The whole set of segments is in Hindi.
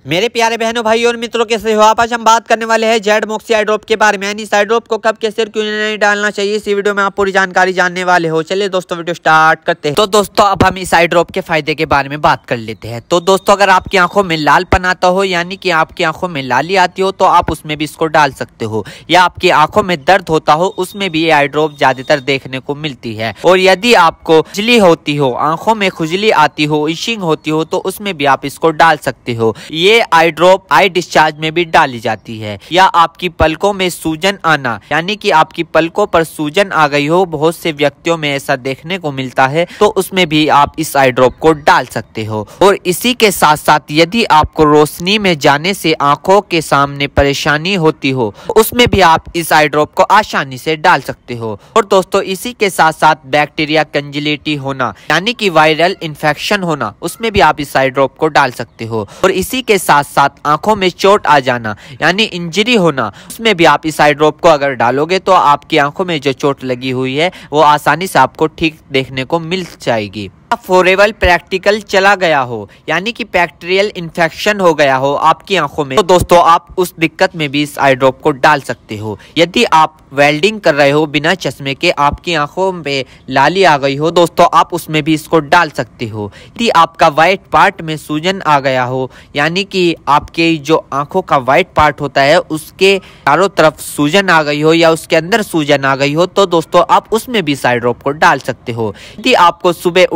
मेरे प्यारे बहनों भाई और मित्रों, कैसे हो आप। आज हम बात करने वाले हैं जेड मोक्सी आई ड्रॉप के बारे में, यानी इस आई ड्रॉप को कब कैसे क्यों नहीं डालना चाहिए। इस वीडियो में आप पूरी जानकारी जानने वाले हो। चलिए दोस्तों वीडियो स्टार्ट करते हैं। तो दोस्तों अब हम इस आई ड्रॉप के फायदे के बारे में बात कर लेते हैं। तो दोस्तों अगर आपकी आंखों में लालपन आता हो, यानी कि आपकी आंखों में लाली आती हो, तो आप उसमें भी इसको डाल सकते हो। या आपकी आंखों में दर्द होता हो, उसमें भी ये आई ड्रॉप ज्यादातर देखने को मिलती है। और यदि आपको खुजली होती हो, आंखों में खुजली आती हो, इशिंग होती हो, तो उसमें भी आप इसको डाल सकते हो। ये आई ड्रॉप आई डिस्चार्ज में भी डाली जाती है। या आपकी पलकों में सूजन आना, यानी कि आपकी पलकों पर सूजन आ गई हो, बहुत से व्यक्तियों में ऐसा देखने को मिलता है, तो उसमें भी आप इस आई ड्रॉप को डाल सकते हो। और इसी के साथ साथ यदि आपको रोशनी में जाने से आंखों के सामने परेशानी होती हो, उसमें भी आप इस आई ड्रॉप को आसानी से डाल सकते हो। और दोस्तों इसी के साथ साथ बैक्टीरिया कंजिलिटी होना, यानी कि वायरल इन्फेक्शन होना, उसमें भी आप इस आई ड्रॉप को डाल सकते हो। और इसी के साथ साथ आंखों में चोट आ जाना, यानी इंजरी होना, उसमें भी आप इस आई ड्रॉप को अगर डालोगे तो आपकी आंखों में जो चोट लगी हुई है वो आसानी से आपको ठीक देखने को मिल जाएगी। फॉरेबल प्रैक्टिकल चला गया हो, यानी कि बैक्टीरियल इन्फेक्शन हो गया हो आपकी आंखों में, तो दोस्तों आप उस दिक्कत में भी इस आई ड्रॉप को डाल सकते हो। यदि आप वेल्डिंग कर रहे हो बिना चश्मे के, आपकी आंखों में लाली आ गई हो, दोस्तों आप उसमें भी इसको डाल सकते हो। यदि आपका व्हाइट पार्ट में सूजन आ गया हो, यानी कि आपके जो आंखों का व्हाइट पार्ट होता है उसके चारों तरफ सूजन आ गई हो, या उसके अंदर सूजन आ गई हो, तो दोस्तों आप उसमें भी इस आई ड्रॉप को डाल सकते हो। यदि आपको सुबह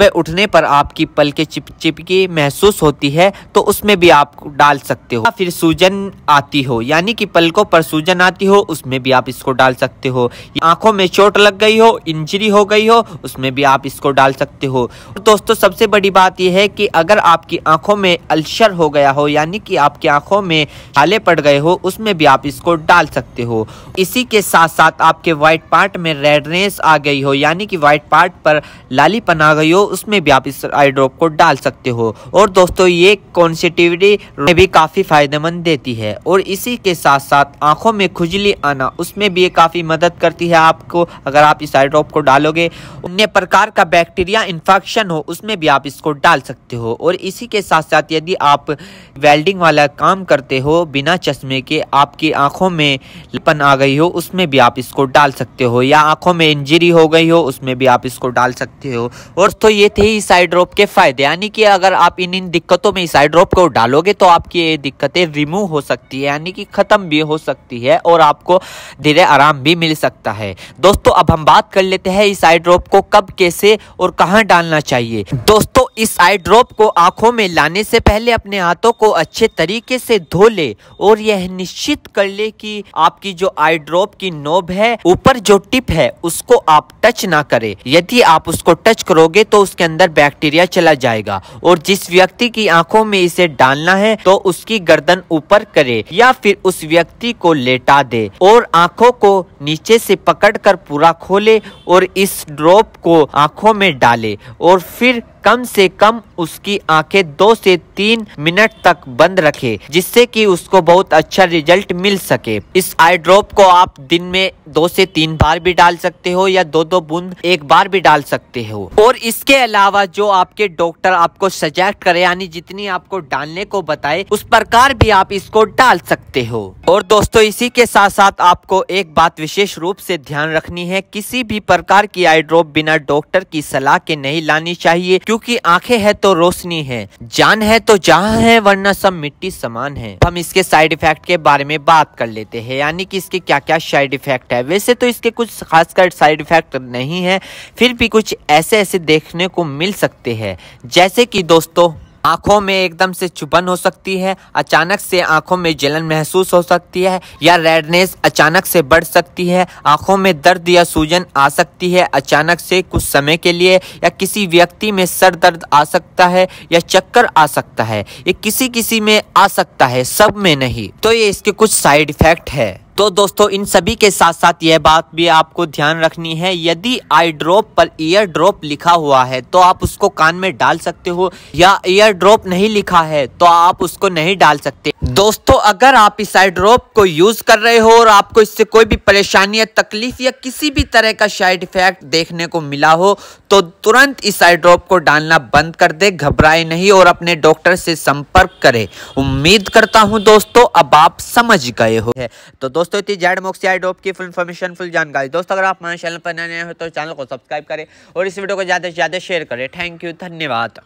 उठने पर आपकी पलकें चिपचिपकी महसूस होती है, तो उसमें भी आप डाल सकते हो। फिर सूजन आती हो, यानी कि पलकों पर सूजन आती हो, उसमें भी आप इसको डाल सकते हो। आंखों में चोट लग गई हो, इंजरी हो गई हो, उसमें भी आप इसको डाल सकते हो। और दोस्तों सबसे बड़ी बात यह है कि अगर आपकी आंखों में अल्सर हो गया हो, यानी कि आपकी आंखों में छाले पड़ गए हो, उसमें भी आप इसको डाल सकते हो। इसी के साथ साथ आपके व्हाइट पार्ट में रेडनेस आ गई हो, यानी कि व्हाइट पार्ट पर लालीपन आ गई हो, उसमें भी आप इस आई ड्रॉप को डाल सकते हो। और दोस्तों ये कॉन्सेटिविटी में भी काफी फायदेमंद देती है। और इसी के साथ साथ आंखों में खुजली आना, उसमें भी ये काफी मदद करती है आपको। अगर आप इस आई ड्रॉप को डालोगे, अन्य प्रकार का बैक्टीरिया इन्फेक्शन हो, उसमें भी आप इसको डाल सकते हो। और इसी के साथ साथ यदि आप वेल्डिंग वाला काम करते हो बिना चश्मे के, आपकी आंखों में लालीपन आ गई हो, उसमें भी आप इसको डाल सकते हो। या आंखों में इंजरी हो गई हो, उसमें भी आप इसको डाल सकते हो। और तो ये थे इस आई ड्रॉप के फायदे, यानी कि अगर आप इन दिक्कतों में इस आई ड्रॉप को डालोगे तो आपकी ये दिक्कतें रिमूव हो सकती है, यानी कि खत्म भी हो सकती है, और आपको धीरे आराम भी मिल सकता है। दोस्तों अब हम बात कर लेते हैं इस आई ड्रॉप को कब, कैसे और कहां डालना चाहिए। दोस्तों इस आई ड्रॉप को आंखों में लाने से पहले अपने हाथों को अच्छे तरीके से धो ले, और यह निश्चित कर ले कि आपकी जो आई ड्रॉप की नोब है, ऊपर जो टिप है, उसको आप टच ना करें। यदि आप उसको टच करोगे तो उसके अंदर बैक्टीरिया चला जाएगा। और जिस व्यक्ति की आंखों में इसे डालना है तो उसकी गर्दन ऊपर करे, या फिर उस व्यक्ति को लेटा दे और आंखों को नीचे से पकड़कर पूरा खोले और इस ड्रॉप को आंखों में डाले। और फिर कम से कम उसकी आंखें 2 से 3 मिनट तक बंद रखे, जिससे कि उसको बहुत अच्छा रिजल्ट मिल सके। इस आई ड्रॉप को आप दिन में 2 से 3 बार भी डाल सकते हो, या 2-2 बूंद एक बार भी डाल सकते हो। और इसके अलावा जो आपके डॉक्टर आपको सजेस्ट करे, यानी जितनी आपको डालने को बताए, उस प्रकार भी आप इसको डाल सकते हो। और दोस्तों इसी के साथ साथ आपको एक बात विशेष रूप से ध्यान रखनी है, किसी भी प्रकार की आई ड्रॉप बिना डॉक्टर की सलाह के नहीं लानी चाहिए, क्योंकि आंखें है तो रोशनी है, जान है तो जहां है, वरना सब मिट्टी समान है। हम इसके साइड इफेक्ट के बारे में बात कर लेते हैं, यानी कि इसके क्या क्या साइड इफेक्ट है। वैसे तो इसके कुछ खासकर साइड इफेक्ट नहीं है, फिर भी कुछ ऐसे देखने को मिल सकते हैं, जैसे कि दोस्तों आंखों में एकदम से चुभन हो सकती है, अचानक से आंखों में जलन महसूस हो सकती है, या रेडनेस अचानक से बढ़ सकती है, आंखों में दर्द या सूजन आ सकती है अचानक से कुछ समय के लिए, या किसी व्यक्ति में सर दर्द आ सकता है, या चक्कर आ सकता है। ये किसी में आ सकता है, सब में नहीं। तो ये इसके कुछ साइड इफेक्ट है। तो दोस्तों इन सभी के साथ साथ यह बात भी आपको ध्यान रखनी है, यदि आई ड्रॉप पर ईयर ड्रॉप लिखा हुआ है तो आप उसको कान में डाल सकते हो, या ईयर ड्रॉप नहीं लिखा है तो आप उसको नहीं डाल सकते। दोस्तों अगर आप इस आई ड्रॉप को यूज कर रहे हो और आपको इससे कोई भी परेशानी या तकलीफ या किसी भी तरह का साइड इफेक्ट देखने को मिला हो तो तुरंत इस आई ड्रॉप को डालना बंद कर दे, घबराए नहीं और अपने डॉक्टर से संपर्क करें। उम्मीद करता हूं दोस्तों अब आप समझ गए हो। तो दोस्तों इतनी जेड मॉक्सी आई ड्रॉप की फुल इन्फॉर्मेशन, फुल जानकारी। दोस्तों अगर आप हमारे चैनल पर नए हो तो चैनल को सब्सक्राइब करें और इस वीडियो को ज़्यादा से ज़्यादा शेयर करें। थैंक यू, धन्यवाद।